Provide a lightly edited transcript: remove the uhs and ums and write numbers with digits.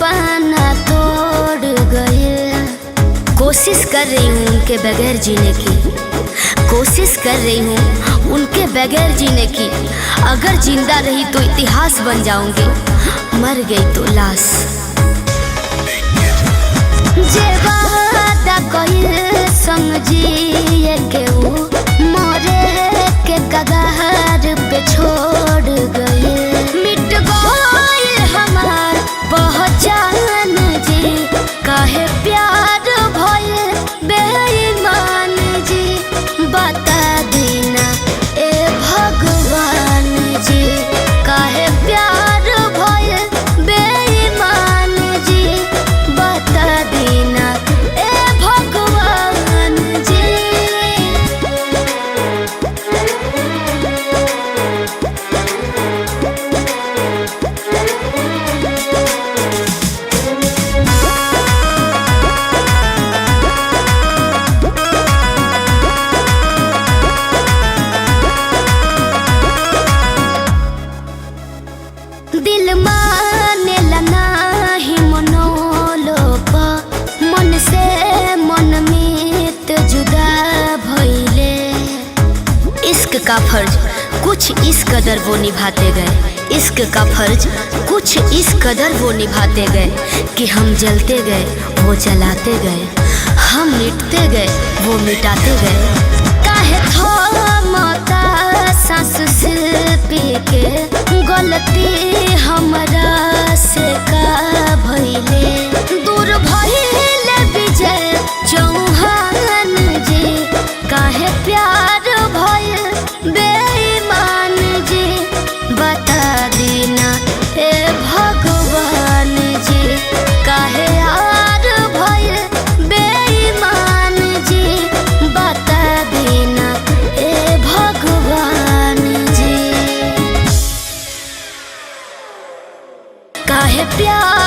दीवाना तोड़ गए। कोशिश कर रही हूँ उनके बगैर जीने की, कोशिश कर रही हूँ उनके बगैर जीने की। अगर जिंदा रही तो इतिहास बन जाऊंगी, मर गई तो लाश। जे वादा कइल समझिए के वो मोरे के कगार पे छोड़ गए। मिट गइल हमार पहचान जी, काहे प्यार भइल बेईमान जी। बता देना ए भगवान जी, काहे प्यार भइल बेईमान जी। बता देना ए भगवान जी। दिल माने नाही मनोलोप, मन से मन में जुदा भइले। इश्क का फर्ज कुछ इस कदर वो निभाते गए, इश्क का फर्ज कुछ इस कदर वो निभाते गए कि हम जलते गए वो जलाते गए, हम मिटते गए वो मिटाते गए। काहे थमता सांस शिल्पी के, गलती हमरा से का भइले। दूर भइले विजय चौहान जी, काहे प्यार भइल बेईमान जी। बता देना ए भगवान जी, काहे यार भइल बेईमान जी। बता देना ए भगवान जी, काहे प्यार